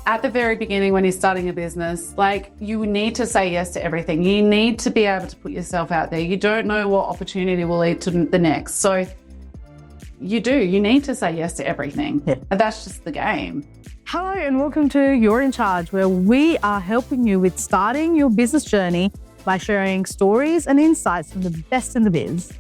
At the very beginning, when you're starting a business, like, you need to say yes to everything. You need to be able to put yourself out there. You don't know what opportunity will lead to the next. So you need to say yes to everything. Yeah. And that's just the game. Hello and welcome to You're in Charge, where we are helping you with starting your business journey by sharing stories and insights from the best in the biz.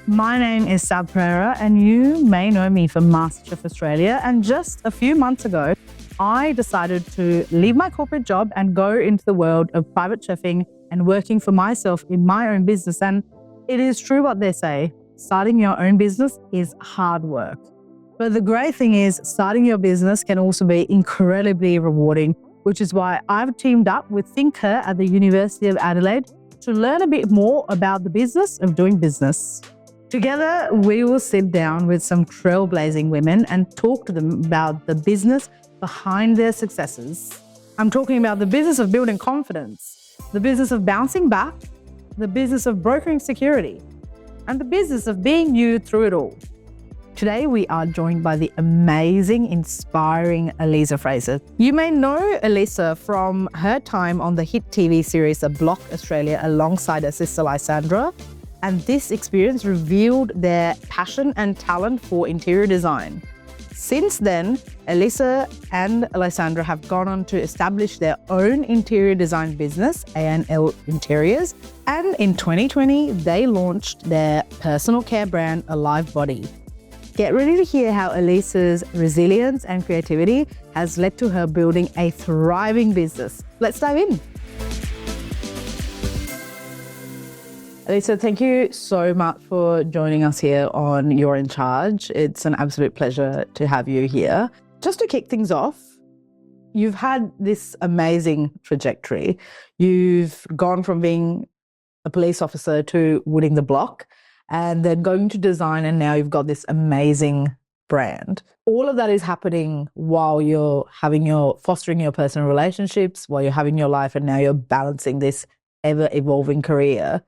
My name is Alisa Fraser, and you may know me from MasterChef Australia. And just a few months ago, I decided to leave my corporate job and go into the world of private chefing and working for myself in my own business. And it is true what they say, starting your own business is hard work. But the great thing is starting your business can also be incredibly rewarding, which is why I've teamed up with ThincHer at the University of Adelaide to learn a bit more about the business of doing business. Together, we will sit down with some trailblazing women and talk to them about the business behind their successes. I'm talking about the business of building confidence, the business of bouncing back, the business of brokering security, and the business of being you through it all. Today, we are joined by the amazing, inspiring Alisa Fraser. You may know Alisa from her time on the hit TV series The Block Australia alongside her sister Lysandra, and this experience revealed their passion and talent for interior design. Since then, Alisa and Lysandra have gone on to establish their own interior design business, A&L Interiors, and in 2020, they launched their personal care brand, Alive Body. Get ready to hear how Alisa's resilience and creativity has led to her building a thriving business. Let's dive in. Alisa, thank you so much for joining us here on You're in Charge. It's an absolute pleasure to have you here. Just to kick things off, you've had this amazing trajectory. You've gone from being a police officer to winning the block and then going to design, and now you've got this amazing brand. All of that is happening while you're fostering your personal relationships, while you're having your life, and now you're balancing this ever-evolving career.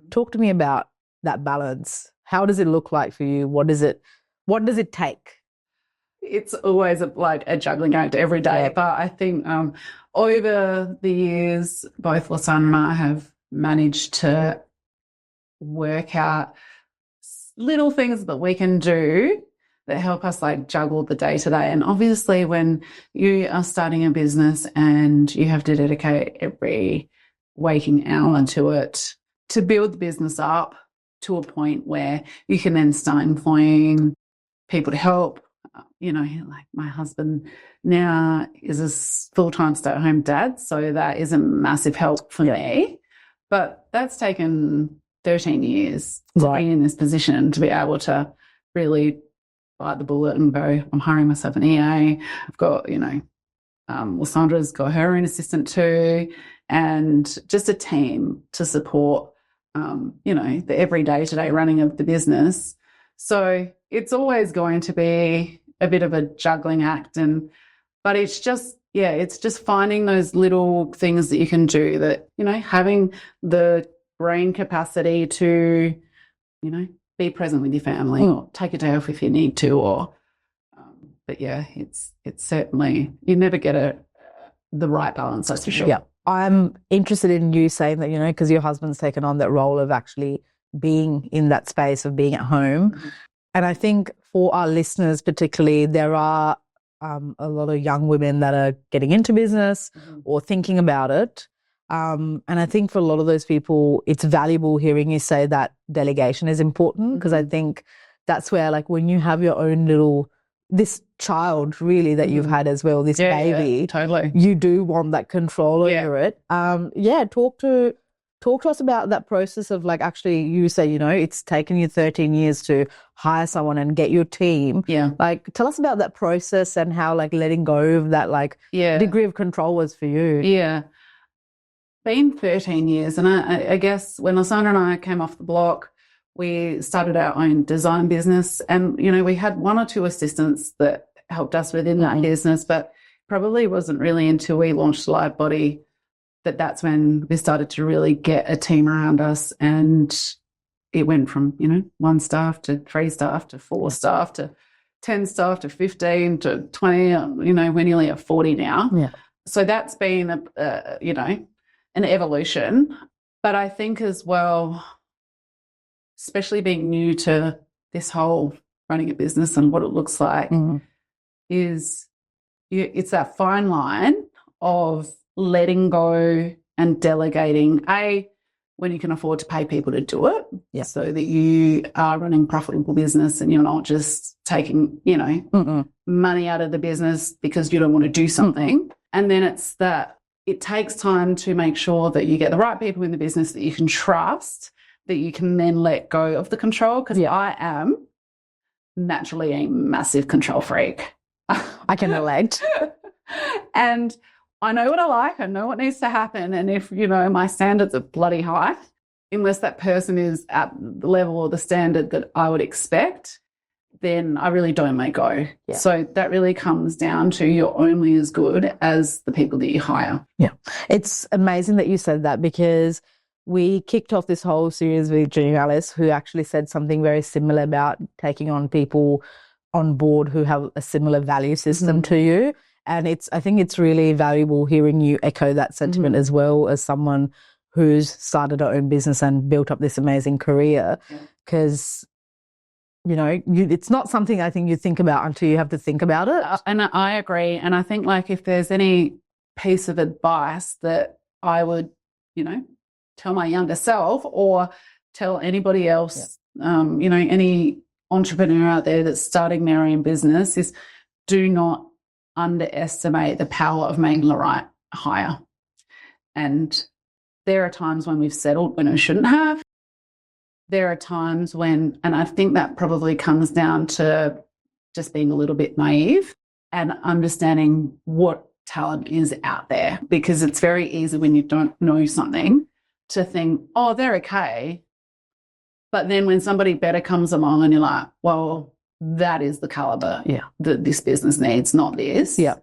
Talk to me about that balance. How does it look like for you? What does it take? It's always a juggling act every day. Yeah. But I think over the years, both Lysandra and I have managed to work out little things that we can do that help us juggle the day to day. And obviously when you are starting a business and you have to dedicate every waking hour to it, to build the business up to a point where you can then start employing people to help. Like my husband now is a full-time stay-at-home dad, so that is a massive help for me. But that's taken 13 years to be in this position, to be able to really bite the bullet and go, I'm hiring myself an EA. I've got, Lysandra's got her own assistant too, and just a team to support the every day-to-day running of the business. So it's always going to be a bit of a juggling act, but it's just finding those little things that you can do that, having the brain capacity to, be present with your family or take a day off if you need to, but yeah, it's certainly, you never get the right balance, that's for sure. Yeah. I'm interested in you saying that, because your husband's taken on that role of actually being in that space of being at home. Mm-hmm. And I think for our listeners particularly, there are a lot of young women that are getting into business or thinking about it. And I think for a lot of those people, it's valuable hearing you say that delegation is important, because I think that's where, when you have your own this child really that you've had as well, this baby, totally, you do want that control over it. Talk to us about that process of actually, you say, it's taken you 13 years to hire someone and get your team. Yeah. Tell us about that process and how letting go of that degree of control was for you. Yeah. Been 13 years. And I guess when Lysandra and I came off the block, we started our own design business, and, we had one or two assistants that helped us within that business, but probably wasn't really until we launched Alive Body that's when we started to really get a team around us, and it went from, 1 staff to 3 staff to 4 staff to 10 staff to 15 to 20, we're nearly at 40 now. Yeah. So that's been, an evolution. But I think as well, especially being new to this whole running a business and what it looks like, it's that fine line of letting go and delegating, when you can afford to pay people to do it, so that you are running profitable business and you're not just taking, money out of the business because you don't want to do something. And then it's that it takes time to make sure that you get the right people in the business that you can trust, that you can then let go of the control, because I am naturally a massive control freak. I can relate. And I know what I like. I know what needs to happen. And if, my standards are bloody high, unless that person is at the level or the standard that I would expect, then I really don't let go. Yeah. So that really comes down to you're only as good as the people that you hire. Yeah. It's amazing that you said that, because we kicked off this whole series with Junior Alice, who actually said something very similar about taking on people on board who have a similar value system to you. And I think it's really valuable hearing you echo that sentiment as well, as someone who's started her own business and built up this amazing career. Because, it's not something I think you think about until you have to think about it. And I agree. And I think, if there's any piece of advice that I would, tell my younger self or tell anybody else, any entrepreneur out there that's starting their own business, is do not underestimate the power of making the right hire. And there are times when we've settled when we shouldn't have. There are times when, and I think that probably comes down to just being a little bit naive and understanding what talent is out there, because it's very easy when you don't know something to think, oh, they're okay. But then when somebody better comes along and you're like, well, that is the caliber that this business needs, not this. Yeah.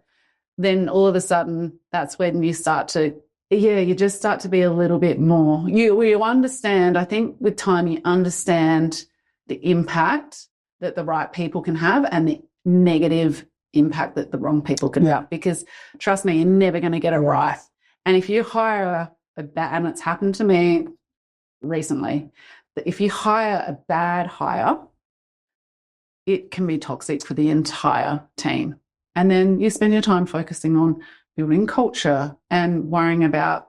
Then all of a sudden, that's when you start to, you just start to be a little bit more. You understand, I think with time, you understand the impact that the right people can have and the negative impact that the wrong people can have. Because trust me, you're never going to get it right. And if you hire and it's happened to me recently, that if you hire a bad hire, it can be toxic for the entire team. And then you spend your time focusing on building culture and worrying about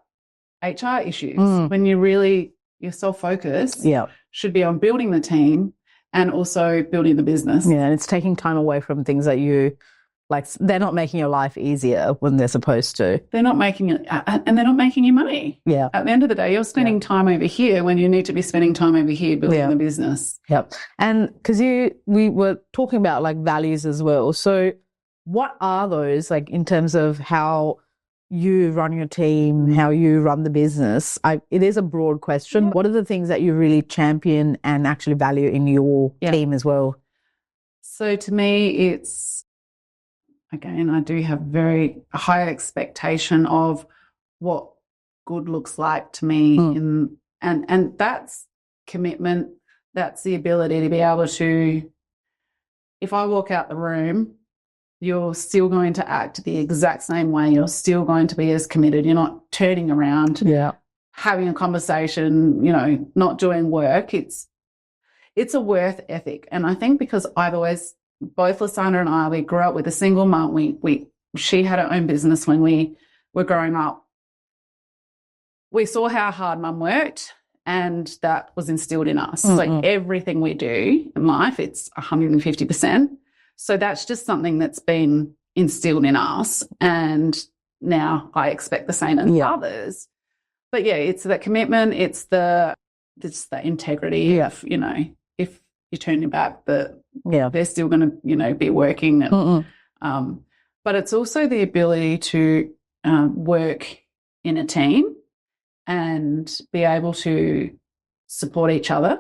HR issues when your sole focus should be on building the team and also building the business. Yeah, and it's taking time away from things that you, they're not making your life easier when they're supposed to. They're not making it, and they're not making you money. Yeah. At the end of the day, you're spending time over here when you need to be spending time over here building the business. Yep. And because we were talking about values as well. So what are those, in terms of how you run your team, how you run the business? It is a broad question. Yeah. What are the things that you really champion and actually value in your team as well? So to me, it's, again, I do have very high expectation of what good looks like to me. And that's commitment. That's the ability to be able to, if I walk out the room, you're still going to act the exact same way. You're still going to be as committed. You're not turning around, having a conversation, not doing work. It's a worth ethic. And I think because both Lysandra and I, we grew up with a single mum. She had her own business when we were growing up. We saw how hard mum worked, and that was instilled in us. Everything we do in life, it's 150%. So that's just something that's been instilled in us, and now I expect the same in others. But it's that commitment, it's the integrity. If you turn your back, they're still going to be working. But it's also the ability to work in a team and be able to support each other.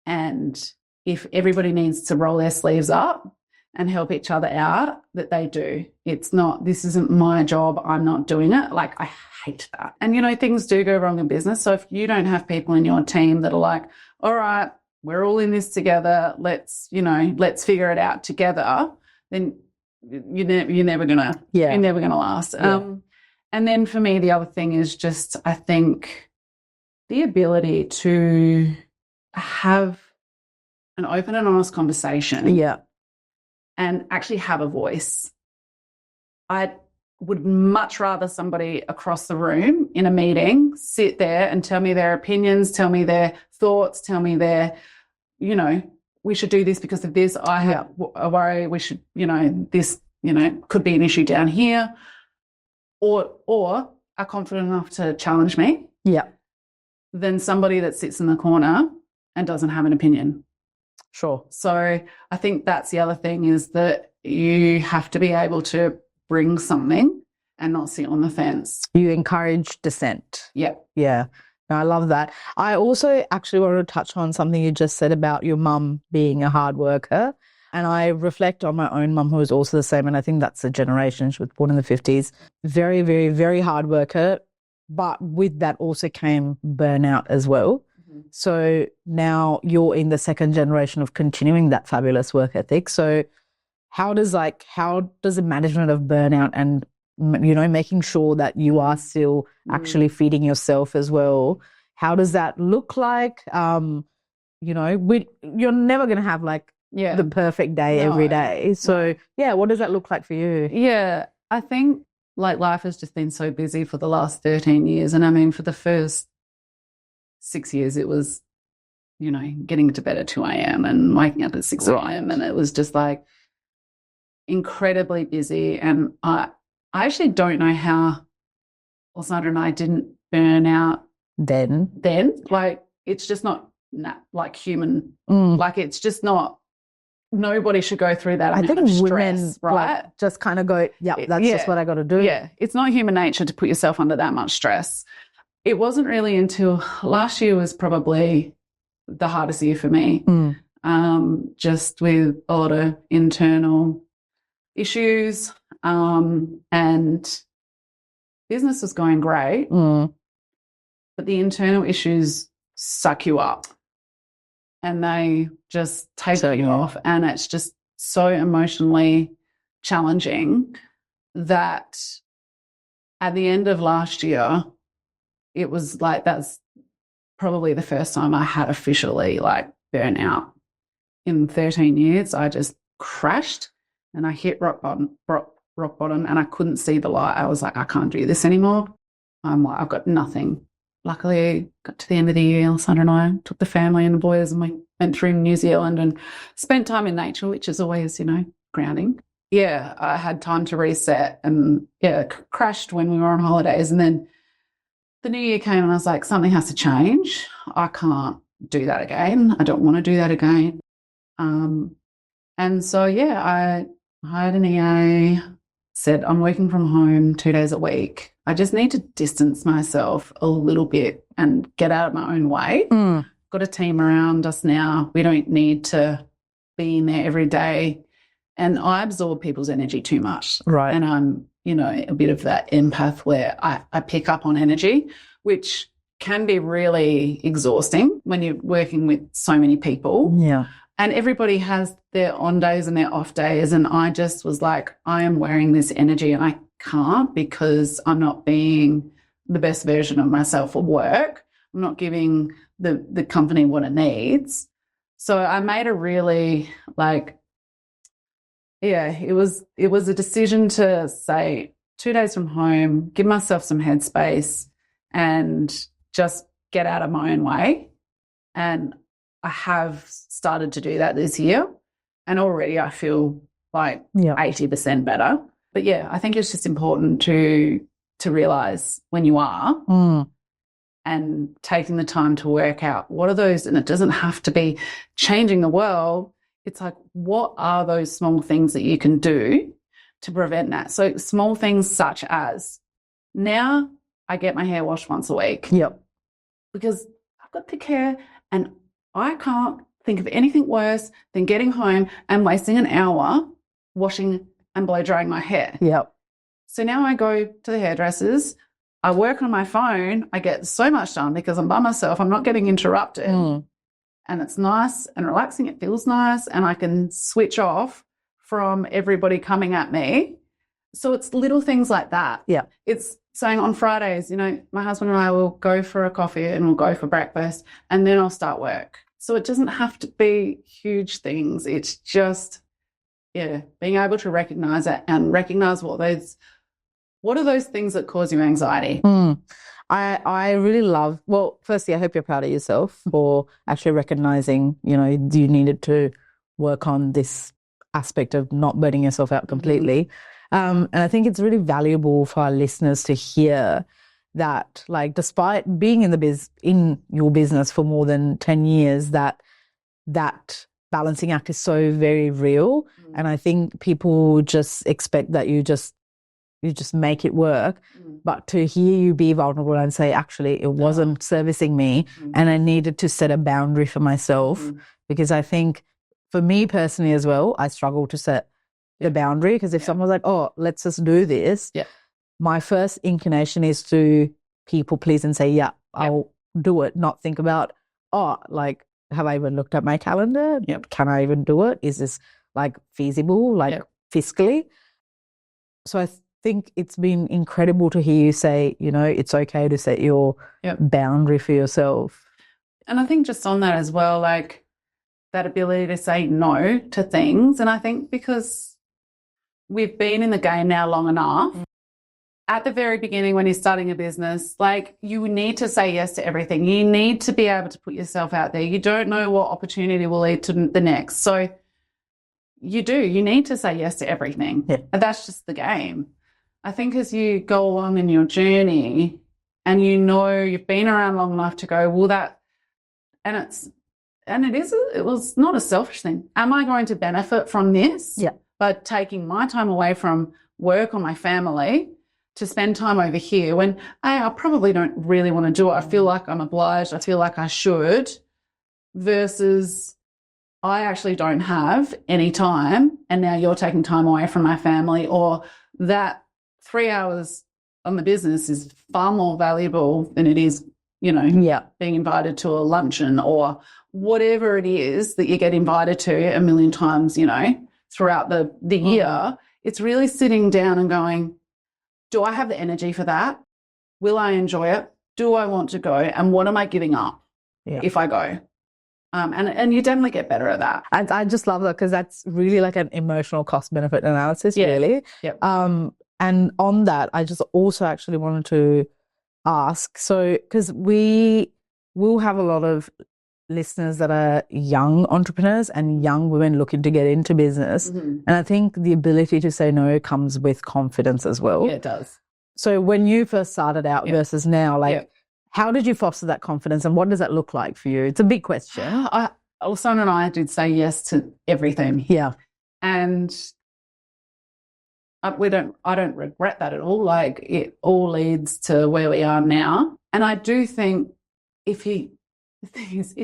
And if everybody needs to roll their sleeves up and help each other out, that they do. It's not, this isn't my job, I'm not doing it. I hate that. And, things do go wrong in business. So if you don't have people in your team that are like, all right, we're all in this together. Let's figure it out together. Then you're never gonna last. Yeah. And then for me, the other thing is just, I think, the ability to have an open and honest conversation. Yeah. And actually have a voice. I would much rather somebody across the room in a meeting sit there and tell me their opinions, tell me their thoughts, tell me their, we should do this because of this. I have a worry. We should, this, could be an issue down here, or are confident enough to challenge me. Yeah. Than somebody that sits in the corner and doesn't have an opinion. Sure. So I think that's the other thing, is that you have to be able to bring something and not sit on the fence. You encourage dissent. Yeah. Yeah. No, I love that. I also actually want to touch on something you just said about your mum being a hard worker. And I reflect on my own mum, who was also the same. And I think that's the generation. She was born in the 50s. Very, very, very hard worker. But with that also came burnout as well. So now you're in the second generation of continuing that fabulous work ethic. So how does the management of burnout and, making sure that you are still actually feeding yourself as well, how does that look like? You're never going to have the perfect day every day. So what does that look like for you? Yeah, I think life has just been so busy for the last 13 years. And I mean, for the first 6 years, it was, getting to bed at 2 a.m. and waking up at 6 a.m. And it was just incredibly busy. And I actually don't know how Lysandra and I didn't burn out then. It's just not human. It's just not, nobody should go through that amount of stress, right? Just kind of go, that's just what I got to do. Yeah, it's not human nature to put yourself under that much stress. It wasn't really until last year was probably the hardest year for me, just with a lot of internal issues, and business was going great, but the internal issues suck you up and they just take you off, and it's just so emotionally challenging that at the end of last year, it was that's probably the first time I had officially burnout in 13 years. I just crashed and I hit rock bottom, and I couldn't see the light. I was like, I can't do this anymore. I've got nothing. Luckily, got to the end of the year, Lysandra and I took the family and the boys and we went through New Zealand and spent time in nature, which is always, grounding. Yeah, I had time to reset and, crashed when we were on holidays. And then the new year came and I was like, something has to change. I can't do that again. I don't want to do that again. And so, I hired an EA, said I'm working from home 2 days a week. I just need to distance myself a little bit and get out of my own way. Got a team around us now. We don't need to be in there every day. And I absorb people's energy too much. Right. And I'm, a bit of that empath where I pick up on energy, which can be really exhausting when you're working with so many people. Yeah. And everybody has their on days and their off days. And I just was like, I am wearing this energy and I can't, because I'm not being the best version of myself at work. I'm not giving the company what it needs. So I made a really it was a decision to say 2 days from home, give myself some headspace and just get out of my own way. And I have started to do that this year. And already I feel 80% better. But I think it's just important to realise when you are and taking the time to work out what are those, and it doesn't have to be changing the world. It's what are those small things that you can do to prevent that? So small things such as, now I get my hair washed once a week. Yep. Because I've got thick hair and I can't think of anything worse than getting home and wasting an hour washing and blow drying my hair. Yep. So now I go to the hairdressers, I work on my phone, I get so much done because I'm by myself, I'm not getting interrupted. and it's nice and relaxing. It feels nice, and I can switch off from everybody coming at me. So it's little things like that. Yeah. It's saying on Fridays, you know, my husband and I will go for a coffee and we'll go for breakfast, and then I'll start work. So it doesn't have to be huge things. It's just, yeah, being able to recognize it and recognize what are those things that cause you anxiety. I really love, well, firstly, I hope you're proud of yourself for actually recognizing, you know, you needed to work on this aspect of not burning yourself out completely. And I think it's really valuable for our listeners to hear that, like, despite being in your business for more than 10 years, that balancing act is so very real. And I think people just expect that you just make it work. But to hear you be vulnerable and say, actually, it wasn't servicing me, and I needed to set a boundary for myself, because I think for me personally as well, I struggle to set the boundary, because if someone's like, oh, let's just do this, my first inclination is to people please and say, yeah, I'll do it, not think about, oh, like, have I even looked at my calendar? Can I even do it? Is this like feasible, like fiscally? So I think it's been incredible to hear you say, you know, it's okay to set your boundary for yourself. And I think just on that as well, like that ability to say no to things. And I think because we've been in the game now long enough, at the very beginning when you're starting a business, like you need to say yes to everything. You need to be able to put yourself out there. You don't know what opportunity will lead to the next. So you need to say yes to everything. And that's just the game. I think as you go along in your journey and you know you've been around long enough to go, well, that, and it was not a selfish thing. Am I going to benefit from this? By taking my time away from work or my family to spend time over here when I probably don't really want to do it. I feel like I'm obliged. I feel like I should, versus I actually don't have any time and now you're taking time away from my family, or that 3 hours on the business is far more valuable than it is, you know, being invited to a luncheon or whatever it is that you get invited to a million times, you know, throughout the year. It's really sitting down and going, do I have the energy for that? Will I enjoy it? Do I want to go? And what am I giving up if I go? And you definitely get better at that. And I just love that, because that's really like an emotional cost benefit analysis, really. And on that, I just also actually wanted to ask, so because we will have a lot of listeners that are young entrepreneurs and young women looking to get into business. And I think the ability to say no comes with confidence as well. Yeah, it does. So when you first started out versus now, like, how did you foster that confidence and what does that look like for you? It's a big question. Lysandra and I did say yes to everything. And I don't regret that at all. Like, it all leads to where we are now. And I do think if you're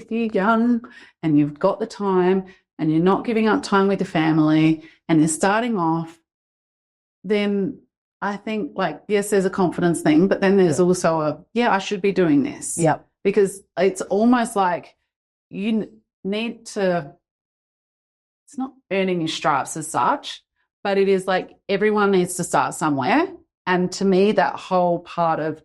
young and you've got the time and you're not giving up time with your family and you're starting off, then I think, like, yes, there's a confidence thing, but then there's also I should be doing this. Because it's almost like you need to, it's not earning your stripes as such, but it is like everyone needs to start somewhere. And to me, that whole part of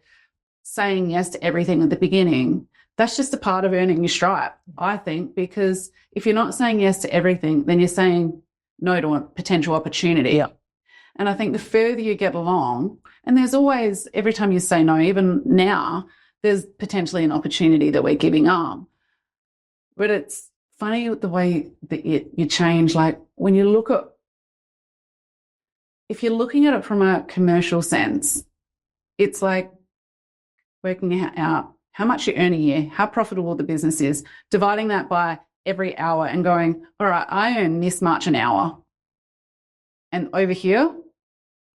saying yes to everything at the beginning, that's just a part of earning your stripe, I think, because if you're not saying yes to everything, then you're saying no to a potential opportunity. And I think the further you get along, and there's always, every time you say no, even now, there's potentially an opportunity that we're giving up. But it's funny the way that you change. Like, when you look at, if you're looking at it from a commercial sense, it's like working out how much you earn a year, how profitable the business is, dividing that by every hour and going, all right, I earn this much an hour. And over here,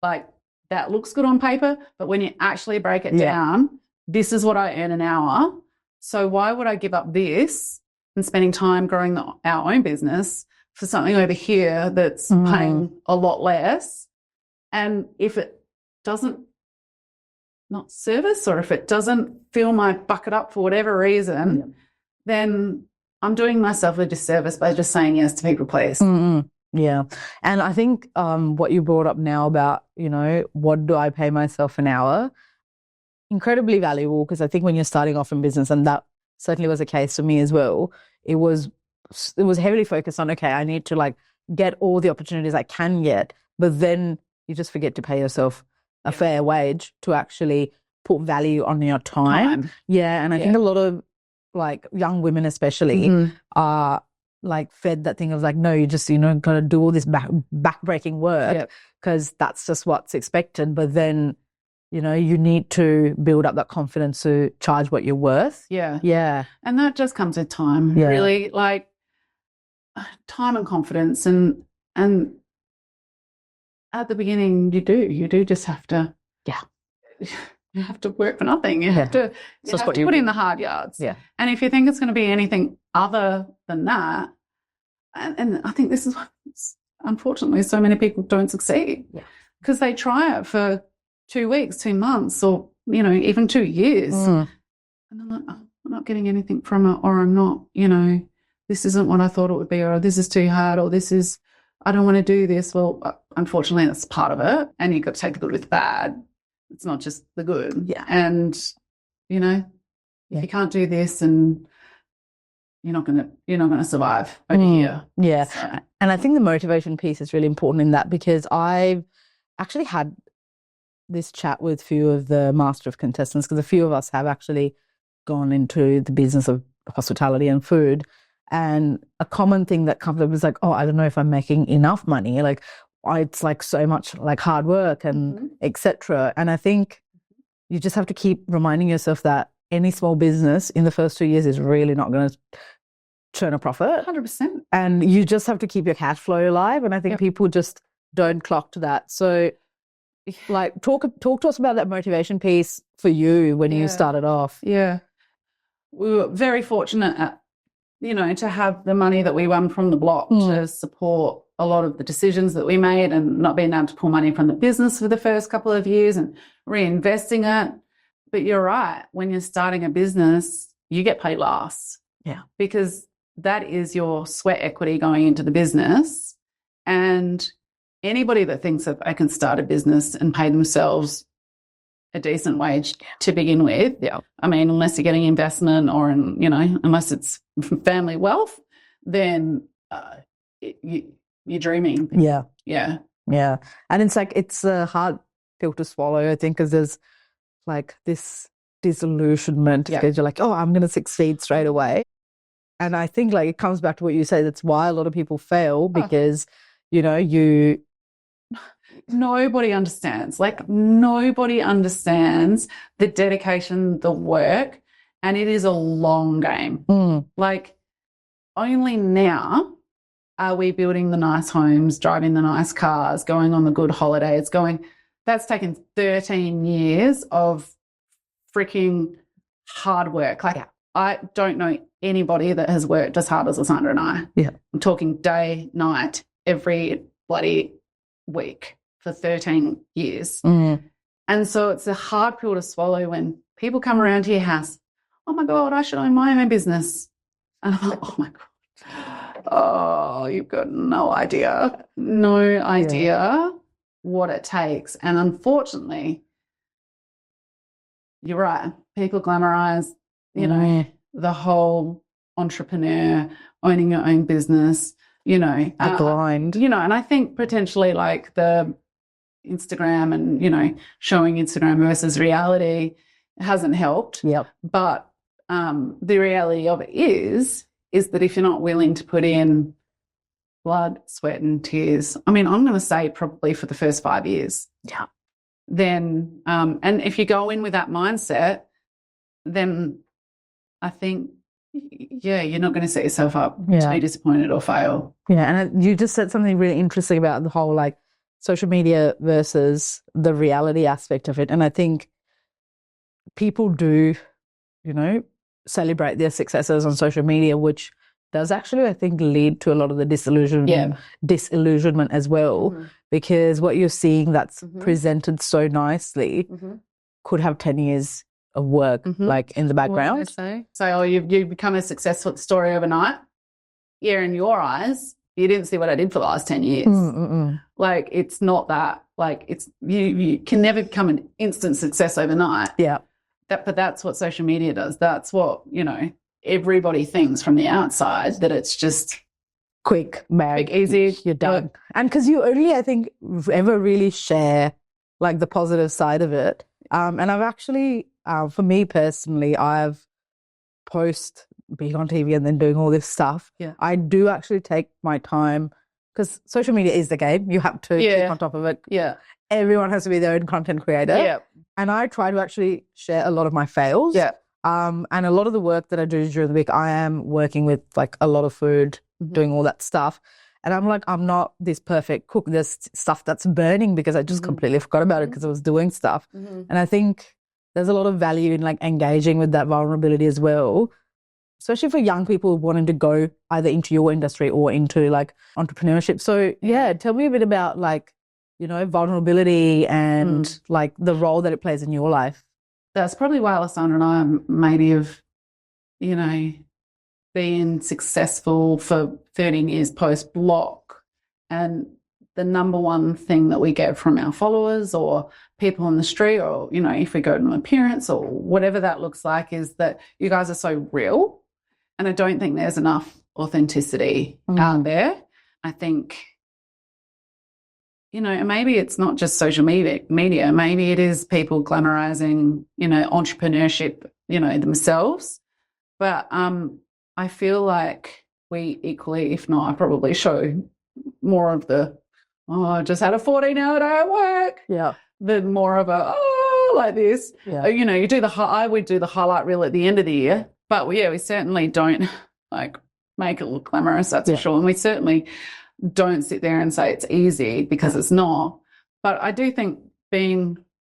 like, that looks good on paper, but when you actually break it down, this is what I earn an hour. So why would I give up this and spending time growing our own business for something over here that's paying a lot less? And if it doesn't not service, or if it doesn't fill my bucket up for whatever reason, then I'm doing myself a disservice by just saying yes to people, please. Yeah. And I think what you brought up now about, what do I pay myself an hour? Incredibly valuable, because I think when you're starting off in business, and that certainly was the case for me as well, it was heavily focused on, okay, I need to like get all the opportunities I can get, but then you just forget to pay yourself a fair wage to actually put value on your time. Yeah. And I think a lot of like young women especially are like fed that thing of like, no, you just, got to do all this backbreaking work because that's just what's expected. But then, you need to build up that confidence to charge what you're worth. Yeah. Yeah. And that just comes with time, really, like time and confidence. And at the beginning you do just have to, you have to work for nothing. You have to, put in the hard yards. Yeah. And if you think it's going to be anything other than that, and I think this is what, unfortunately, so many people don't succeed because they try it for 2 weeks, 2 months, or, even 2 years. And I'm like, oh, I'm not getting anything from it, or I'm not, this isn't what I thought it would be, or this is too hard, or I don't want to do this. Well, unfortunately, that's part of it. And you've got to take the good with the bad. It's not just the good. Yeah. And, if you can't do this, and you're not gonna survive over here. Yeah. So. And I think the motivation piece is really important in that, because I've actually had this chat with a few of the Master of contestants, because a few of us have actually gone into the business of hospitality and food. And a common thing that comes up is like, oh, I don't know if I'm making enough money. Like, it's like so much like hard work and etc. And I think you just have to keep reminding yourself that any small business in the first 2 years is really not going to turn a profit. 100%. And you just have to keep your cash flow alive. And I think people just don't clock to that. So like talk to us about that motivation piece for you when you started off. Yeah. We were very fortunate to have the money that we won from the block to support a lot of the decisions that we made, and not being able to pull money from the business for the first couple of years and reinvesting it. But you're right. When you're starting a business, you get paid last. Yeah. Because that is your sweat equity going into the business. And anybody that thinks that they can start a business and pay themselves a decent wage to begin with, I mean, unless you're getting investment or, unless it's family wealth, then you're dreaming. Yeah. Yeah. Yeah. And it's like, it's a hard pill to swallow, I think, because there's like this disillusionment because you're like, oh, I'm going to succeed straight away. And I think like it comes back to what you say. That's why a lot of people fail, because, nobody understands. Like, nobody understands the dedication, the work, and it is a long game. Like, only now are we building the nice homes, driving the nice cars, going on the good holidays, that's taken 13 years of freaking hard work. Like, I don't know anybody that has worked as hard as Lysandra and I. Yeah. I'm talking day, night, every bloody week for 13 years. And so it's a hard pill to swallow when people come around to your house, oh my God, I should own my own business. And I'm like, oh my God. Oh, you've got no idea what it takes. And unfortunately, you're right. People glamorize, the whole entrepreneur, owning your own business, the grind. And I think potentially like the Instagram and, showing Instagram versus reality hasn't helped. Yep. But the reality of it is that if you're not willing to put in blood, sweat and tears, I mean, I'm going to say probably for the first 5 years. Yeah. Then, and if you go in with that mindset, then I think, you're not going to set yourself up to be disappointed or fail. Yeah, and you just said something really interesting about the whole like social media versus the reality aspect of it. And I think people do, celebrate their successes on social media, which does actually, I think, lead to a lot of the disillusionment as well, because what you're seeing that's presented so nicely could have 10 years of work, like in the What do background. they say? Oh, you become a successful story overnight. Yeah, in your eyes, you didn't see what I did for the last 10 years. Like, it's not that. Like, it's you can never become an instant success overnight. Yeah. But that's what social media does. That's what, everybody thinks from the outside, that it's just Quick, easy. You're done. And because you only, I think, ever really share like the positive side of it. And I've actually, for me personally, I've post being on TV and then doing all this stuff. Yeah. I do actually take my time because social media is the game. You have to keep on top of it. Yeah. Everyone has to be their own content creator. Yeah. And I try to actually share a lot of my fails. Yeah. And a lot of the work that I do during the week, I am working with like a lot of food, doing all that stuff. And I'm like, I'm not this perfect cook. There's stuff that's burning because I just completely forgot about it because I was doing stuff. And I think there's a lot of value in like engaging with that vulnerability as well, especially for young people wanting to go either into your industry or into like entrepreneurship. So yeah, tell me a bit about like, vulnerability and like the role that it plays in your life. That's probably why Lysandra and I maybe have, been successful for 13 years post-block. And the number one thing that we get from our followers or people on the street or, if we go to an appearance or whatever that looks like, is that you guys are so real. And I don't think there's enough authenticity out there. I think, and maybe it's not just social media. Maybe it is people glamorizing, entrepreneurship, themselves. But I feel like we equally, if not, I probably show more of the, I just had a 14-hour day at work. Yeah. Than more of a, like this. Yeah. You do I would do the highlight reel at the end of the year. But we certainly don't like make it look glamorous, that's for sure. And we certainly don't sit there and say it's easy because it's not. But I do think being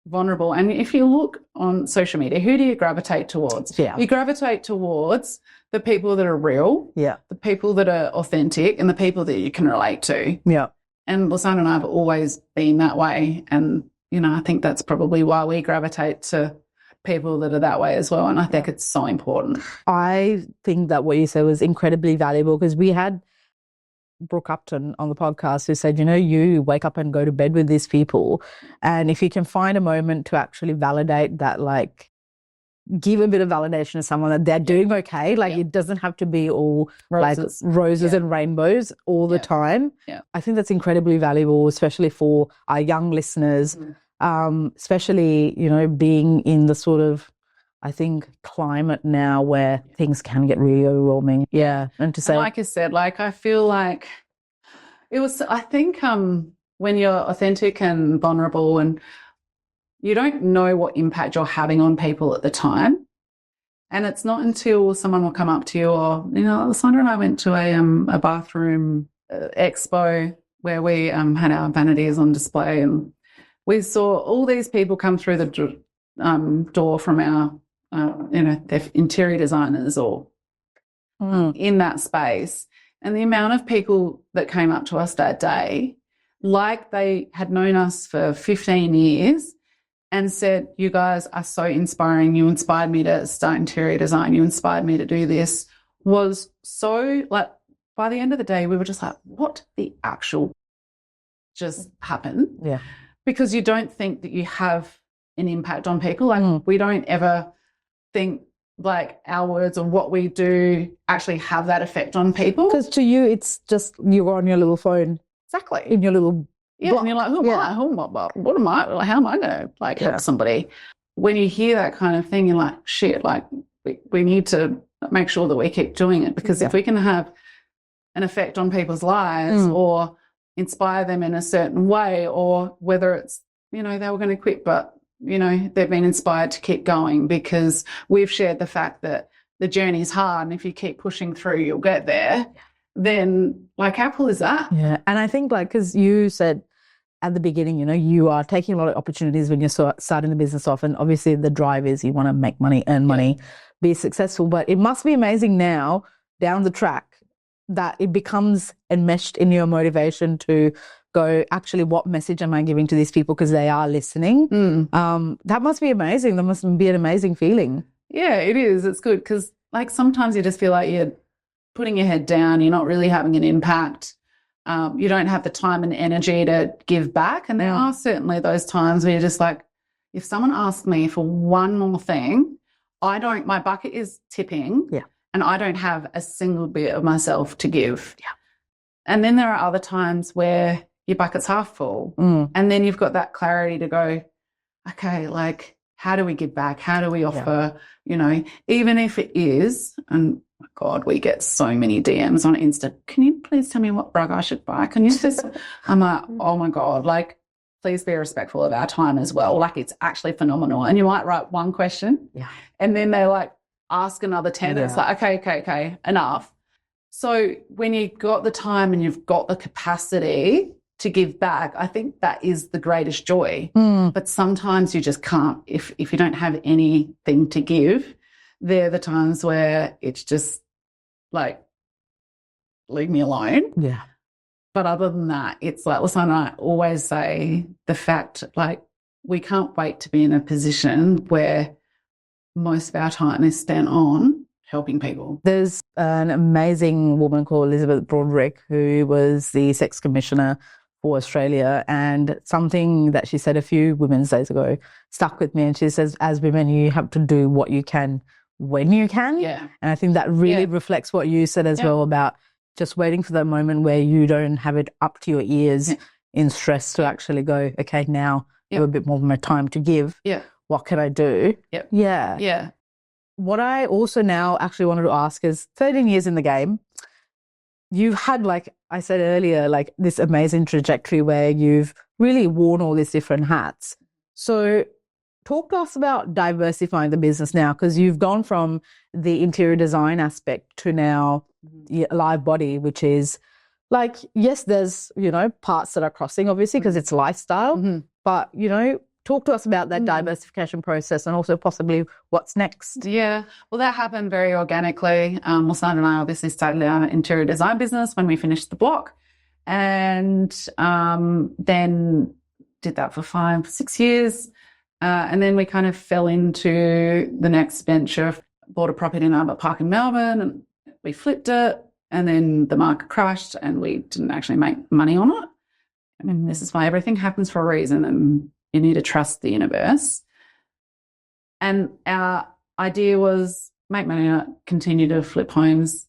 vulnerable, and if you look on social media, who do you gravitate towards? Yeah. You gravitate towards the people that are real, the people that are authentic, and the people that you can relate to. Yeah. And Lysandra and I have always been that way. And, I think that's probably why we gravitate to people that are that way as well. And I think it's so important. I think that what you said was incredibly valuable because we had Brooke Upton on the podcast who said, you wake up and go to bed with these people. And if you can find a moment to actually validate that, like, give a bit of validation to someone that they're doing okay. Like it doesn't have to be all roses, like roses and rainbows all the time. Yeah. I think that's incredibly valuable, especially for our young listeners, especially, being in the sort of, I think, climate now where things can get really overwhelming. Yeah. And to say, like I said, like I feel like it was, I think when you're authentic and vulnerable and you don't know what impact you're having on people at the time. And it's not until someone will come up to you or, Lysandra and I went to a bathroom expo where we had our vanities on display and we saw all these people come through the door from our, their interior designers or in that space. And the amount of people that came up to us that day, like they had known us for 15 years, and said, you guys are so inspiring. You inspired me to start interior design. You inspired me to do this. Was so, like, by the end of the day, we were just like, what the actual just happened? Yeah. Because you don't think that you have an impact on people. Like, we don't ever think, like, our words or what we do actually have that effect on people. Because to you, it's just you're on your little phone. Exactly. In your little Yeah, and you're like, who am I? What am I? Like, how am I going to help somebody? When you hear that kind of thing, you're like, shit, like we need to make sure that we keep doing it because if we can have an effect on people's lives or inspire them in a certain way, or whether it's, they were going to quit, but, they've been inspired to keep going because we've shared the fact that the journey's hard and if you keep pushing through, you'll get there. Then, like, how cool is that? Yeah, and I think, like, because you said at the beginning, you are taking a lot of opportunities when you're starting the business off, and obviously the drive is you want to make money, earn money, be successful. But it must be amazing now, down the track, that it becomes enmeshed in your motivation to go, actually, what message am I giving to these people because they are listening? That must be amazing. That must be an amazing feeling. Yeah, it is. It's good because like sometimes you just feel like you're putting your head down, you're not really having an impact. You don't have the time and energy to give back. And there are certainly those times where you're just like, if someone asks me for one more thing, my bucket is tipping and I don't have a single bit of myself to give. Yeah. And then there are other times where your bucket's half full and then you've got that clarity to go, okay, like, how do we give back? How do we offer, you know, even if it is, and God, we get so many DMs on Insta, can you please tell me what rug I should buy? Can you just, I'm like, oh my God, like, please be respectful of our time as well. Like, it's actually phenomenal. And you might write one question and then they like ask another 10. It's like, okay, enough. So when you've got the time and you've got the capacity to give back, I think that is the greatest joy. But sometimes you just can't. If you don't have anything to give, they're the times where it's just like, leave me alone. Yeah. But other than that, it's like Lysandra and I always say the fact, like, we can't wait to be in a position where most of our time is spent on helping people. There's an amazing woman called Elizabeth Broderick who was the Sex Commissioner for Australia, and something that she said a few Women's Days ago stuck with me, and she says, as women, you have to do what you can when you can. Yeah. And I think that really reflects what you said as well about just waiting for that moment where you don't have it up to your ears in stress to actually go, okay, now I have a bit more of my time to give. Yeah. What can I do? Yeah. What I also now actually wanted to ask is 13 years in the game. You've had, like I said earlier, like this amazing trajectory where you've really worn all these different hats. So talk to us about diversifying the business now, because you've gone from the interior design aspect to now live body, which is like, yes, there's, you know, parts that are crossing obviously because it's lifestyle, but, you know, talk to us about that diversification process and also possibly what's next. Yeah, well, that happened very organically. Lysandra and I obviously started our interior design business when we finished the block, and then did that for 5-6 years. And then we kind of fell into the next venture, bought a property in Albert Park in Melbourne, and we flipped it, and then the market crashed and we didn't actually make money on it. I mean, this is why everything happens for a reason, and you need to trust the universe. And our idea was make money on it, continue to flip homes.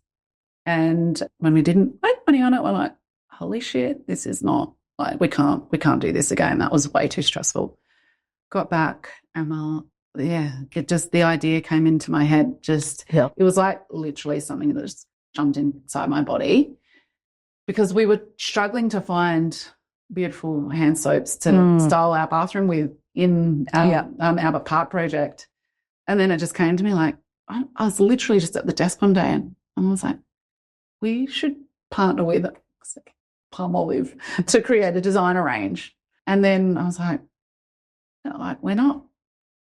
And when we didn't make money on it, we're like, holy shit, this is not, like, we can't do this again. That was way too stressful. Got back and the idea came into my head. It was like literally something that just jumped inside my body, because we were struggling to find beautiful hand soaps to style our bathroom with in our Albert Park project. And then it just came to me, like, I was literally just at the desk one day and I was like, we should partner with Palmolive to create a designer range. And then I was like, we're not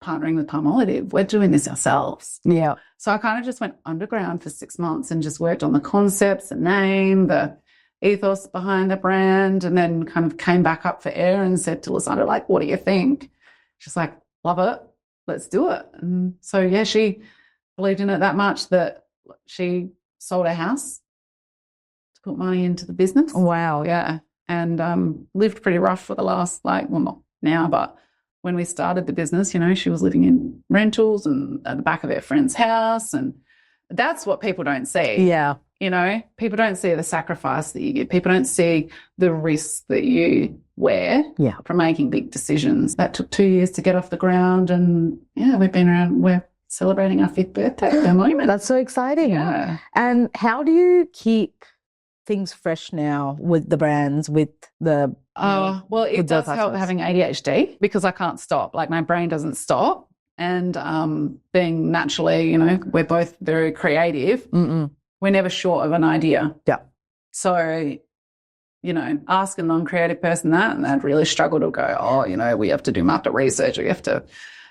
partnering with Palmolive, we're doing this ourselves. Yeah. So I kind of just went underground for 6 months and just worked on the concepts, the name, the ethos behind the brand, and then kind of came back up for air and said to Lysandra, like, what do you think? She's like, love it, let's do it. And so, yeah, she believed in it that much that she sold her house to put money into the business. Wow. Yeah. And lived pretty rough for the last, not now, but when we started the business, you know, she was living in rentals and at the back of her friend's house, and that's what people don't see. Yeah. You know, people don't see the sacrifice that you give. People don't see the risks that you wear from making big decisions. That took 2 years to get off the ground, and we're celebrating our 5th birthday at the moment. That's so exciting. Yeah. And how do you keep things fresh now with the brands, with the... well, it does help having ADHD, because I can't stop. Like, my brain doesn't stop. And being naturally, you know, we're both very creative. We're never short of an idea. Yeah. So, you know, ask a non-creative person that, and they'd really struggle to go, you know, we have to do market research, or we have to,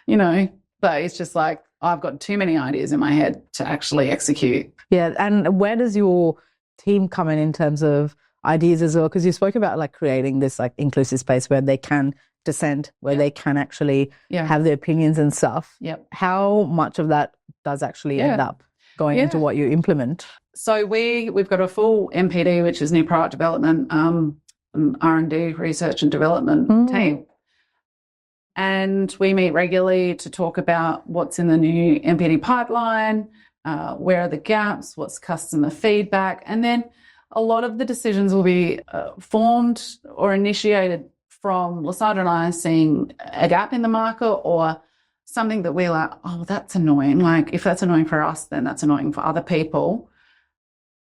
you know, but it's just like, I've got too many ideas in my head to actually execute. Yeah. And where does your team come in terms of ideas as well, because you spoke about like creating this like inclusive space where they can dissent, where they can actually have their opinions and stuff. How much of that does actually end up going into what you implement? So we've got a full NPD, which is new product development, an R&D, research and development team. And we meet regularly to talk about what's in the new NPD pipeline, where are the gaps, what's customer feedback, and then a lot of the decisions will be formed or initiated from Lysandra and I seeing a gap in the market or something that we're like, oh, that's annoying. Like if that's annoying for us, then that's annoying for other people.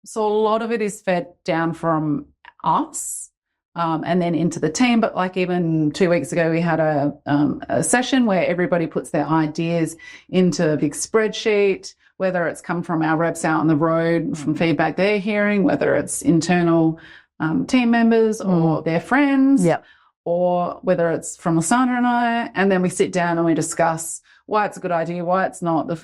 So a lot of it is fed down from us and then into the team. But like even 2 weeks ago, we had a session where everybody puts their ideas into a big spreadsheet, whether it's come from our reps out on the road from feedback they're hearing, whether it's internal team members or their friends, or whether it's from Lysandra and I, and then we sit down and we discuss why it's a good idea, why it's not, the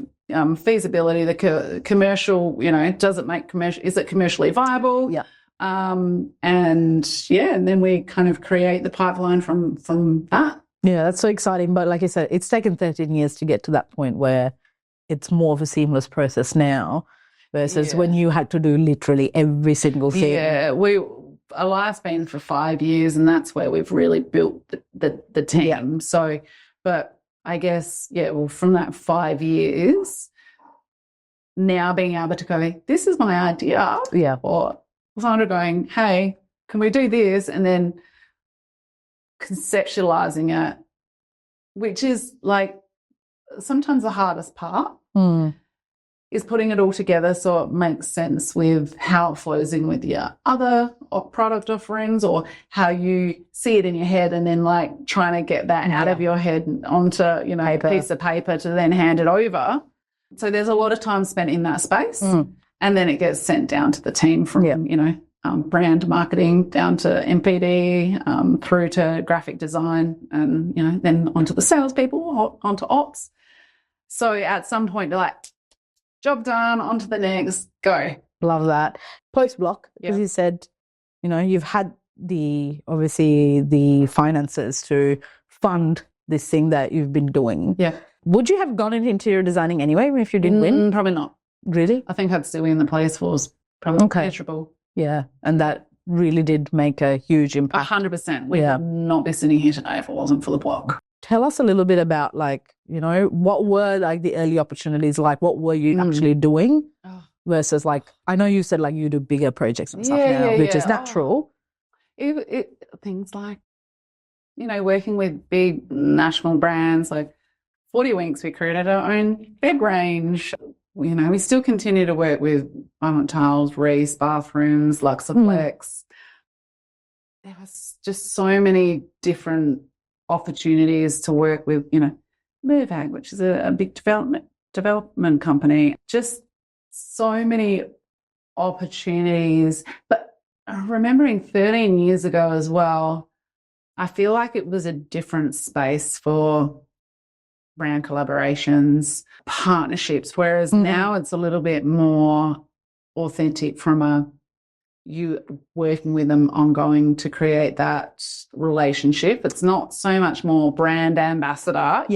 feasibility, the commercial, does it make commercial, is it commercially viable? And then we kind of create the pipeline from that. Yeah, that's so exciting. But like I said, it's taken 13 years to get to that point where it's more of a seamless process now versus when you had to do literally every single thing. Yeah, Eli's been for 5 years, and that's where we've really built the team. So, but I guess, from that 5 years, now being able to go, this is my idea. Or Lysandra going, hey, can we do this? And then conceptualizing it, which is like sometimes the hardest part. Is putting it all together so it makes sense with how it flows in with your other product offerings or how you see it in your head, and then like trying to get that out of your head onto, a piece of paper to then hand it over. So there's a lot of time spent in that space, and then it gets sent down to the team from, brand marketing down to NPD, through to graphic design, and, then onto the salespeople, onto ops. So at some point they're like, job done, on to the next, go. Love that. Post-block, as you said, you've had obviously the finances to fund this thing that you've been doing. Would you have gone into interior designing anyway if you didn't win? Probably not. Really? I think I'd still be in the police force. Probably measurable. Yeah, and that really did make a huge impact. 100%. We would not be sitting here today if it wasn't for the block. Tell us a little bit about what were like the early opportunities like? What were you actually doing versus like, I know you said like you do bigger projects and stuff now, which is natural. Things like, working with big national brands like 40 Winks, we created our own bed range. We still continue to work with Tiles, Reese, Bathrooms, Luxaflex. There was just so many different opportunities to work with, Mervag, which is a big development company. Just so many opportunities. But remembering 13 years ago as well, I feel like it was a different space for brand collaborations, partnerships, whereas now it's a little bit more authentic from you working with them ongoing to create that relationship. It's not so much more brand ambassador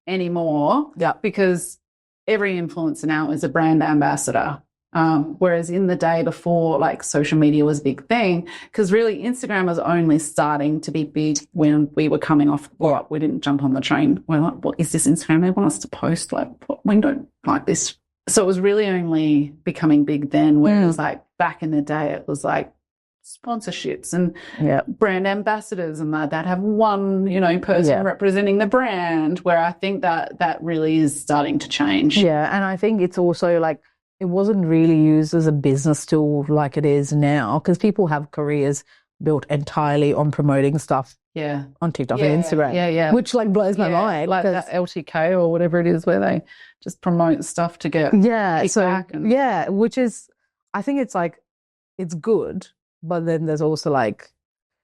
anymore because every influencer now is a brand ambassador. Whereas in the day before, like social media was a big thing, because really Instagram was only starting to be big when we were coming off. We didn't jump on the train. We're like, what is this Instagram? They want us to post, like, we don't like this. So it was really only becoming big then, whereas like back in the day it was like sponsorships and brand ambassadors and that have one, person representing the brand, where I think that really is starting to change. Yeah, and I think it's also like it wasn't really used as a business tool like it is now, because people have careers built entirely on promoting stuff on TikTok and Instagram, which like blows my mind. Like that LTK or whatever it is, where they just promote stuff to get feedback. Which is, I think it's like, it's good, but then there's also like,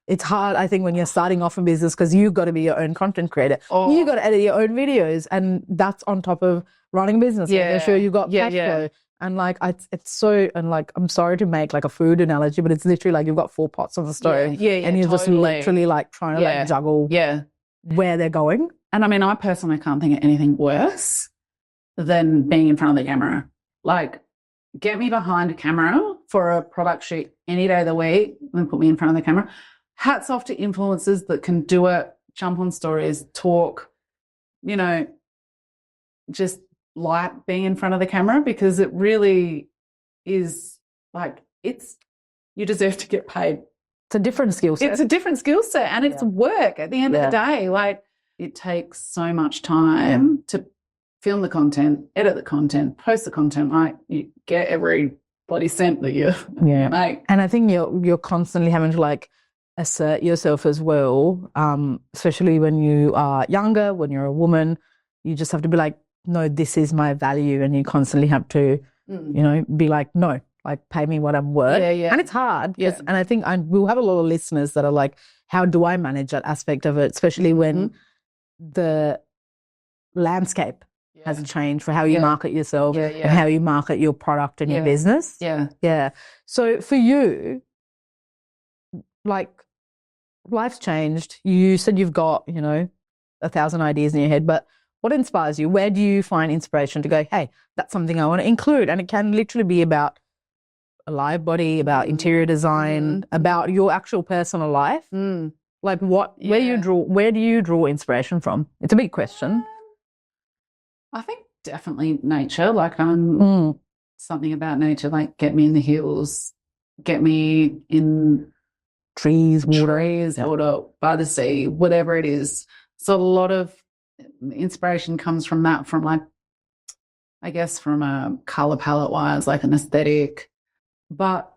it's hard, I think, when you're starting off in business, because you've got to be your own content creator. You've got to edit your own videos, and that's on top of running a business. Making sure you've got cash flow, And like it's so, and like I'm sorry to make like a food analogy, but it's literally like you've got 4 pots on the stove, and you're just literally like trying to like juggle where they're going. And I mean, I personally can't think of anything worse than being in front of the camera. Like, get me behind a camera for a product shoot any day of the week and put me in front of the camera. Hats off to influencers that can do it, jump on stories, talk, you know, just like being in front of the camera, because it really is like, you deserve to get paid. It's a different skill set. It's a different skill set, and it's work at the end of the day. Like, it takes so much time to film the content, edit the content, post the content. Like, you get every bloody cent that you make. And I think you're constantly having to like assert yourself as well, especially when you are younger, when you're a woman. You just have to be like, no, this is my value, and you constantly have to, you know, be like, no, like pay me what I'm worth. And it's hard. Yes. And I think we'll have a lot of listeners that are like, how do I manage that aspect of it, especially when the landscape has changed for how you market yourself and how you market your product and your business. Yeah. So for you, like, life's changed. You said you've got, you know, 1,000 ideas in your head, but what inspires you? Where do you find inspiration to go, hey, that's something I want to include? And it can literally be about a live body, about interior design, about your actual personal life. Like where do you draw inspiration from? It's a big question. I think definitely nature. Like, I'm something about nature, like get me in the hills, get me in trees, water, by the sea, whatever it is. So a lot of inspiration comes from that, from like, I guess from a color palette wise, like an aesthetic. But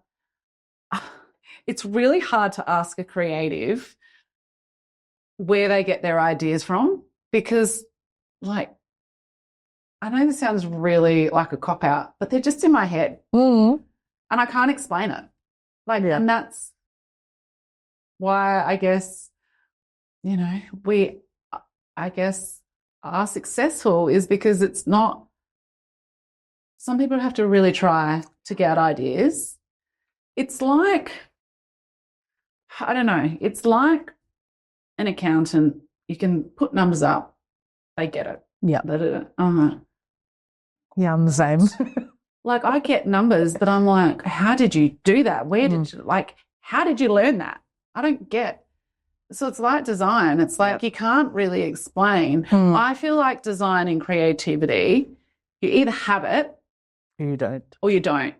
it's really hard to ask a creative where they get their ideas from, because, like, I know this sounds really like a cop-out, but they're just in my head. And I can't explain it. Like, and that's why I guess, you know, I guess are successful, is because it's not, some people have to really try to get ideas. It's like, I don't know, it's like an accountant. You can put numbers up, they get it. Yeah. Yeah, I'm the same. Like, I get numbers, but I'm like, how did you do that? Where did you, like, how did you learn that? I don't get. So it's like design. It's like you can't really explain. I feel like design and creativity, you either have it or you don't.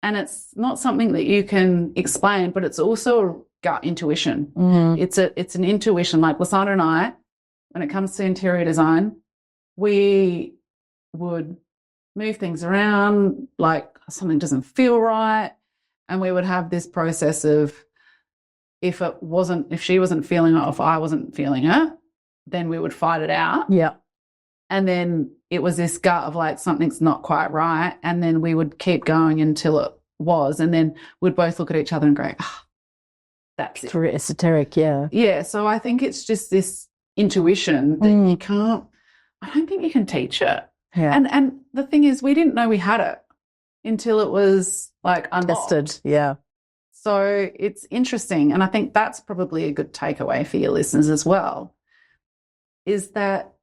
And it's not something that you can explain, but it's also a gut intuition. It's an intuition. Like Lysandra and I, when it comes to interior design, we would move things around, like something doesn't feel right, and we would have this process of, if she wasn't feeling it, if I wasn't feeling it, then we would fight it out. Yeah. And then it was this gut of like, something's not quite right. And then we would keep going until it was. And then we'd both look at each other and go, that's it. It's very esoteric, yeah. Yeah. So I think it's just this intuition that I don't think you can teach it. Yeah. And the thing is, we didn't know we had it until it was like unlocked. Tested, yeah. So it's interesting, and I think that's probably a good takeaway for your listeners as well, is that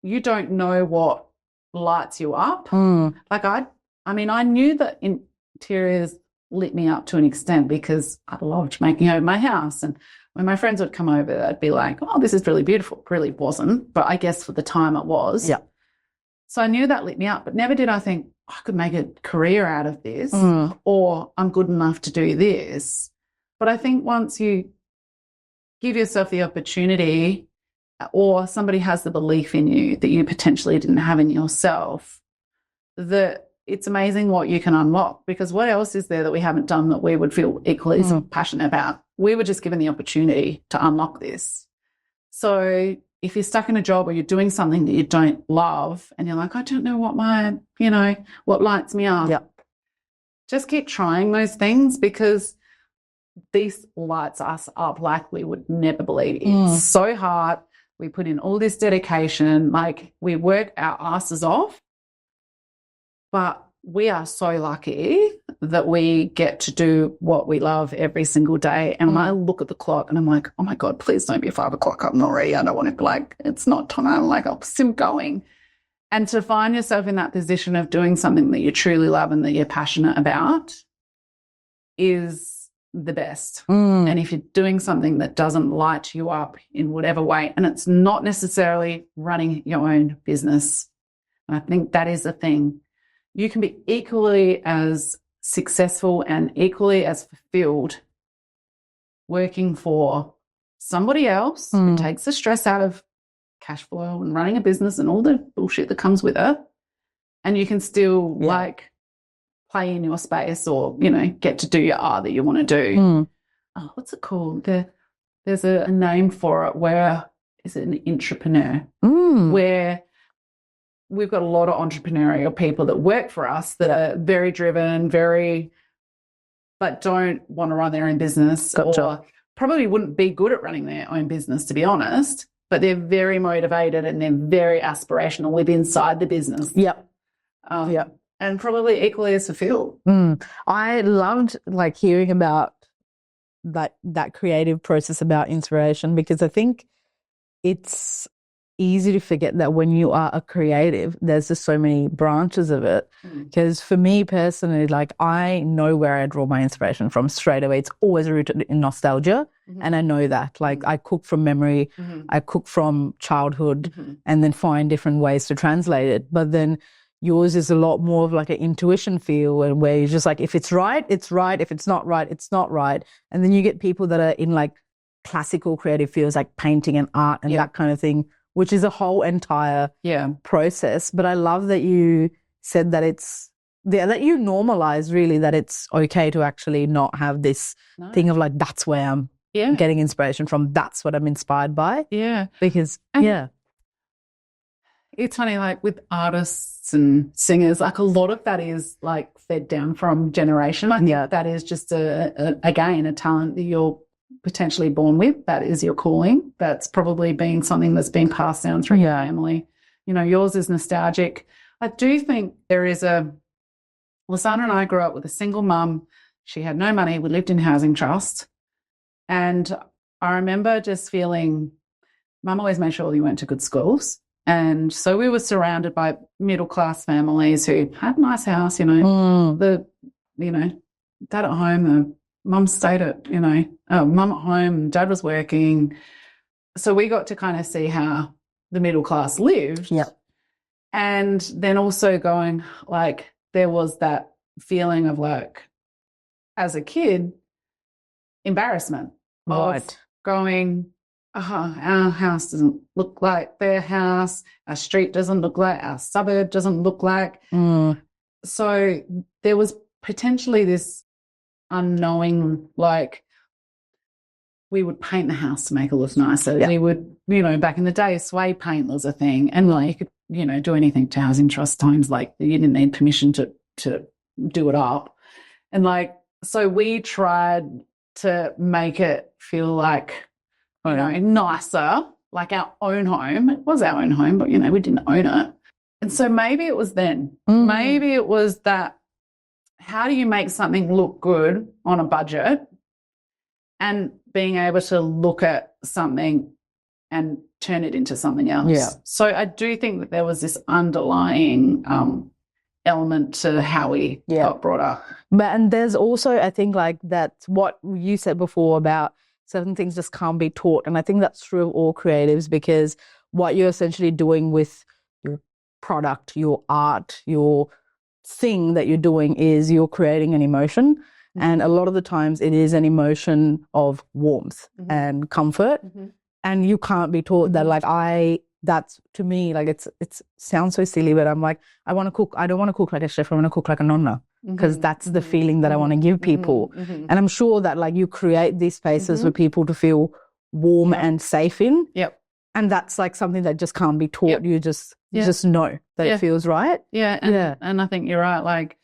you don't know what lights you up. Like I mean, I knew that interiors lit me up to an extent because I loved making over my house, and when my friends would come over, they'd be like, oh, this is really beautiful. It really wasn't, but I guess for the time it was. Yeah. So I knew that lit me up, but never did I think I could make a career out of this or I'm good enough to do this. But I think once you give yourself the opportunity, or somebody has the belief in you that you potentially didn't have in yourself, that it's amazing what you can unlock, because what else is there that we haven't done that we would feel equally passionate about? We were just given the opportunity to unlock this. So if you're stuck in a job or you're doing something that you don't love and you're like, I don't know what what lights me up, just keep trying those things, because this lights us up like we would never believe. It's so hard. We put in all this dedication, like we work our asses off, but we are so lucky that we get to do what we love every single day. And I look at the clock and I'm like, oh my God, please don't be 5 o'clock. I'm not ready. I don't want to, like, it's not time. Like, I'm still going. And to find yourself in that position of doing something that you truly love and that you're passionate about is the best. And if you're doing something that doesn't light you up in whatever way, and it's not necessarily running your own business, and I think that is the thing. You can be equally as successful and equally as fulfilled working for somebody else who takes the stress out of cash flow and running a business and all the bullshit that comes with it. And you can still like play in your space or, you know, get to do your art that you want to do. Oh, what's it called? There's a name for it. Where is it? An entrepreneur, where we've got a lot of entrepreneurial people that work for us that are very driven, but don't want to run their own business or probably wouldn't be good at running their own business, to be honest, but they're very motivated and they're very aspirational with inside the business. And probably equally as fulfilled. I loved like hearing about that creative process about inspiration, because I think it's easy to forget that when you are a creative, there's just so many branches of it. Because for me personally, like, I know where I draw my inspiration from straight away. It's always rooted in nostalgia. And I know that, like, I cook from memory, I cook from childhood, and then find different ways to translate it. But then yours is a lot more of like an intuition feel, and where you're just like, if it's right, it's right. If it's not right, it's not right. And then you get people that are in like classical creative fields like painting and art and that kind of thing, which is a whole entire process. But I love that you said that that you normalize really that it's okay to actually not have this thing of like, that's where I'm getting inspiration from. That's what I'm inspired by. Because, it's funny, like with artists and singers, like a lot of that is like fed down from generation. I think that is just again, a talent that you're potentially born with. That is your calling. That's probably been something that's been passed down through your family. You know, yours is nostalgic. I do think there is Lysandra and I grew up with a single mum. She had no money. We lived in housing trust. And I remember just feeling, Mum always made sure you went to good schools. And so we were surrounded by middle-class families who had a nice house, you know, dad at home, the mum stayed at, mum at home, dad was working. So we got to kind of see how the middle class lived. And then also going, like, there was that feeling of like, as a kid, embarrassment of going, our house doesn't look like their house, our street doesn't look like, our suburb doesn't look like. So there was potentially this unknowing, like, we would paint the house to make it look nicer. We would, back in the day, sway paint was a thing, and like you could, do anything to housing trust times, like you didn't need permission to do it up. And like, so we tried to make it feel like, nicer, like our own home. It was our own home, but, we didn't own it. And so maybe it was then. Maybe it was that, how do you make something look good on a budget, and being able to look at something and turn it into something else. So I do think that there was this underlying element to how we got brought up. And there's also, I think, like that's what you said before about certain things just can't be taught. And I think that's true of all creatives, because what you're essentially doing with your product, your art, your thing that you're doing is you're creating an emotion. And a lot of the times it is an emotion of warmth and comfort. And you can't be taught that. Like that's, to me, like it sounds so silly, but I'm like, I want to cook. I don't want to cook like a chef. I want to cook like a nonna, because that's the feeling that I want to give people. And I'm sure that like you create these spaces for people to feel warm and safe in. And that's like something that just can't be taught. You just know that it feels right. And I think you're right. Like,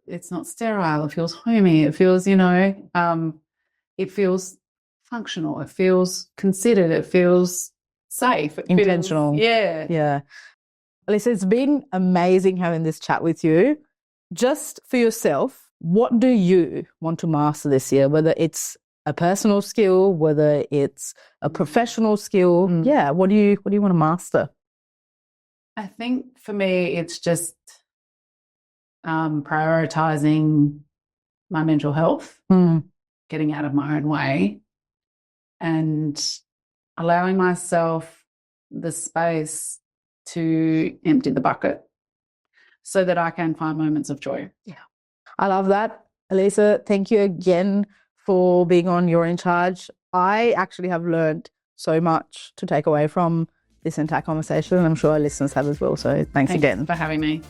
it's not sterile. It feels homey. It feels, it feels functional. It feels considered. It feels safe. It intentional. feels, Alisa, it's been amazing having this chat with you. Just for yourself, what do you want to master this year? Whether it's a personal skill, whether it's a professional skill. Yeah, what do you want to master? I think for me, it's just prioritizing my mental health, getting out of my own way, and allowing myself the space to empty the bucket so that I can find moments of joy. Yeah, I love that. Alisa, thank you again for being on You're in Charge. I actually have learned so much to take away from this entire conversation, and I'm sure our listeners have as well. So thanks again for having me.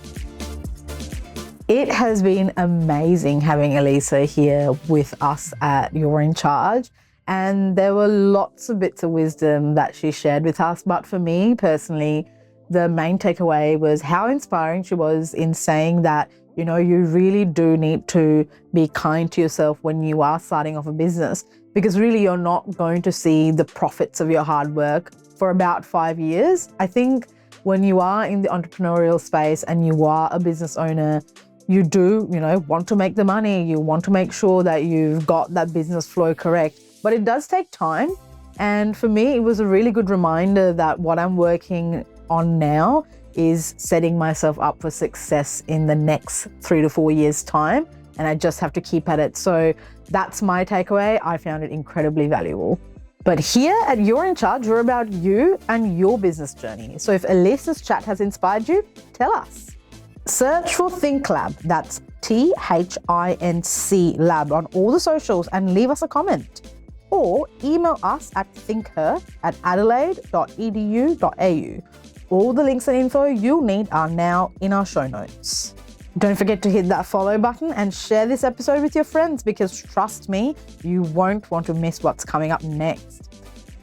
It has been amazing having Alisa here with us at You're in Charge. And there were lots of bits of wisdom that she shared with us. But for me personally, the main takeaway was how inspiring she was in saying that, you know, you really do need to be kind to yourself when you are starting off a business, because really you're not going to see the profits of your hard work for about 5 years. I think when you are in the entrepreneurial space and you are a business owner, you do, want to make the money. You want to make sure that you've got that business flow correct. But it does take time. And for me, it was a really good reminder that what I'm working on now is setting myself up for success in the next 3 to 4 years' time. And I just have to keep at it. So that's my takeaway. I found it incredibly valuable. But here at You're in Charge, we're about you and your business journey. So if Alisa's chat has inspired you, tell us. Search for ThincLab, that's ThincLab on all the socials, and leave us a comment. Or email us at ThincHer@adelaide.edu.au. All the links and info you'll need are now in our show notes. Don't forget to hit that follow button and share this episode with your friends, because trust me, you won't want to miss what's coming up next.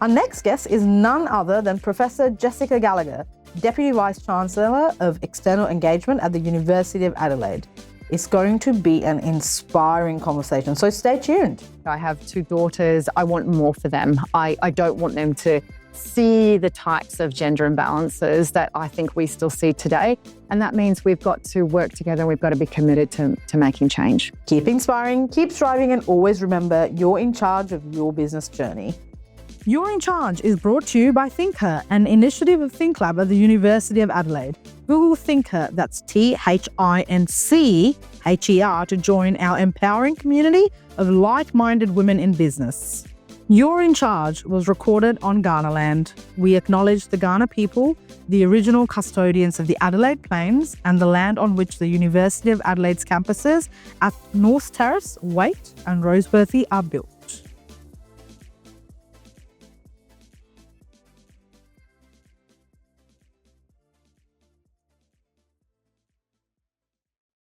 Our next guest is none other than Professor Jessica Gallagher, Deputy Vice-Chancellor of External Engagement at the University of Adelaide. It's going to be an inspiring conversation, so stay tuned. I have 2 daughters. I want more for them. I don't want them to see the types of gender imbalances that I think we still see today. And that means we've got to work together and we've got to be committed to making change. Keep inspiring, keep striving, and always remember you're in charge of your business journey. You're in Charge is brought to you by ThincHer, an initiative of ThincLab at the University of Adelaide. Google ThincHer, that's ThincHer, to join our empowering community of like-minded women in business. You're in Charge was recorded on Kaurna land. We acknowledge the Kaurna people, the original custodians of the Adelaide Plains, and the land on which the University of Adelaide's campuses at North Terrace, Waite and Roseworthy are built.